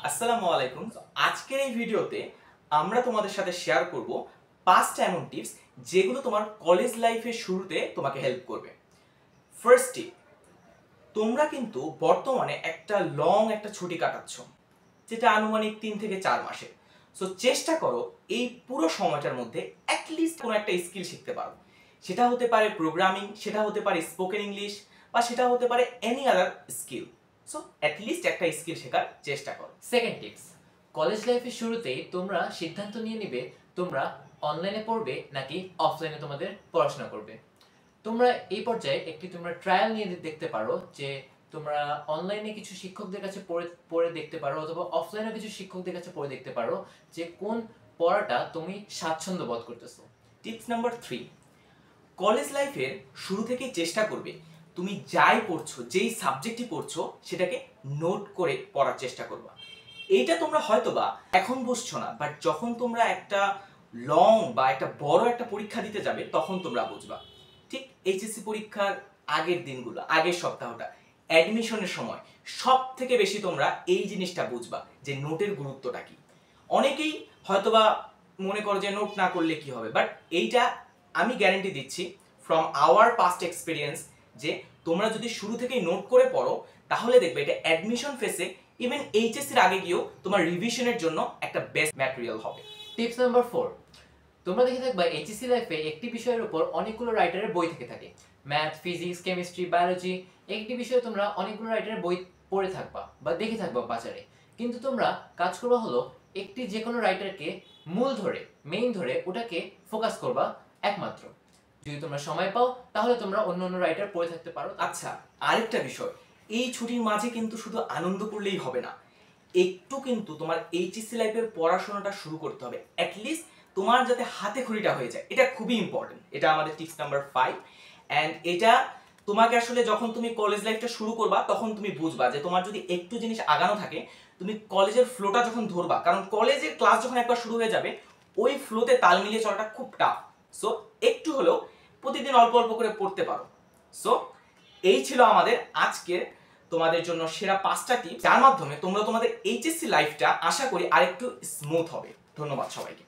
আসসালামু আলাইকুম। আজকের এই ভিডিওতে আমরা তোমাদের সাথে শেয়ার করব 5টা এমন টিপস যেগুলো তোমার কলেজ লাইফের শুরুতে তোমাকে হেল্প করবে। ফার্স্ট টিপ, তোমরা কিন্তু বর্তমানে একটা ছুটি কাটাচ্ছ, যেটা আনুমানিক 3 থেকে 4 মাসের। সো চেষ্টা করো এই পুরো সময়টার মধ্যে অ্যাটলিস্ট কোনো একটা স্কিল শিখতে পারো। সেটা হতে পারে প্রোগ্রামিং, সেটা হতে পারে স্পোকেন ইংলিশ, বা সেটা হতে পারে any other skill. So at least একটা স্কিল শেখার চেষ্টা করো। সেকেন্ড টিপস, কলেজ লাইফের শুরুতেই তোমরা সিদ্ধান্ত নিয়ে নিবে তোমরা অনলাইনে পড়বে নাকি অফলাইনে তোমাদের পড়াশোনা করবে। তোমরা এই পর্যায়ে তোমরা ট্রায়াল নিয়ে দেখতে পারো যে তোমরা অনলাইনে কিছু শিক্ষকদের কাছে পড়ে দেখতে পারো, অথবা অফলাইনে কিছু শিক্ষকদের কাছে পড়ে দেখতে পারো যে কোন পড়াটা তুমি স্বাচ্ছন্দ্য বোধ করতেছো। টিপস নাম্বার 3, কলেজ লাইফের শুরু থেকেই চেষ্টা করবে তুমি যাই পড়ছো, যেই সাবজেক্টই পড়ছো সেটাকে নোট করে পড়ার চেষ্টা করবা। এইটা তোমরা হয়তোবা এখন বুঝছো না, বাট যখন তোমরা একটা লং বা একটা বড় একটা পরীক্ষা দিতে যাবে তখন তোমরা বুঝবা। ঠিক এইচএসসি পরীক্ষার আগের দিনগুলো, আগের সপ্তাহটা, অ্যাডমিশনের সময় সব থেকে বেশি তোমরা এই জিনিসটা বুঝবা যে নোটের গুরুত্বটা কি। অনেকেই হয়তোবা মনে করো যে নোট না করলে কি হবে, বাট এইটা আমি গ্যারান্টি দিচ্ছি ফ্রম আওয়ার পাস্ট এক্সপিরিয়েন্স যে তোমরা যদি শুরু থেকেই নোট করে পড়ো তাহলে দেখবে এটা অ্যাডমিশন ফেসে, ইভেন এইচএসসির আগে গিয়েও তোমার রিভিশনের জন্য একটা বেস্ট ম্যাটেরিয়াল হবে। টিপস নাম্বার 4, তোমরা দেখে থাকবা এইচএসসি লাইফে একটি বিষয়ের উপর অনেকগুলো রাইটারের বই থেকে থাকে। ম্যাথ, ফিজিক্স, কেমিস্ট্রি, বায়োলজি, একটি বিষয়ে তোমরা অনেকগুলো রাইটারের বই পড়ে থাকবা বা দেখে থাকবা বাজারে। কিন্তু তোমরা কাজ করবা হলো একটি যে কোনো রাইটারকে মেইন ধরে ওটাকে ফোকাস করবা একমাত্র। যদি তোমরা সময় পাও তাহলে তোমরা অন্য অন্য রাইটার পড়ে থাকতে পারো। আচ্ছা, আরেকটা বিষয়, এই ছুটির মাঝে কিন্তু শুধু আনন্দ করলেই হবে না, একটু কিন্তু তোমার এইচএসসি লাইফের পড়াশোনাটা শুরু করতে হবে। অ্যাটলিস্ট তোমার যাতে হাতে খড়িটা হয়ে যায়, এটা খুবই ইম্পর্টেন্ট। এটা আমাদের টিপস নাম্বার 5। অ্যান্ড এটা তোমাকে আসলে যখন তুমি কলেজ লাইফটা শুরু করবা তখন তুমি বুঝবা যে তোমার যদি একটু জিনিস আগানো থাকে, তুমি কলেজের ফ্লোটা যখন ধরবা, কারণ কলেজের ক্লাস যখন একবার শুরু হয়ে যাবে ওই ফ্লোতে তাল মিলিয়ে চলাটা খুব টাফ। সো একটু হলেও প্রতিদিন অল্প অল্প করে পড়তে পারো। সো এই ছিল আমাদের আজকের তোমাদের জন্য সেরা 5টা টিপস, যার মাধ্যমে তোমরা তোমাদের এইচএসসি লাইফটা আশা করি আরেকটু স্মুথ হবে। ধন্যবাদ সবাইকে।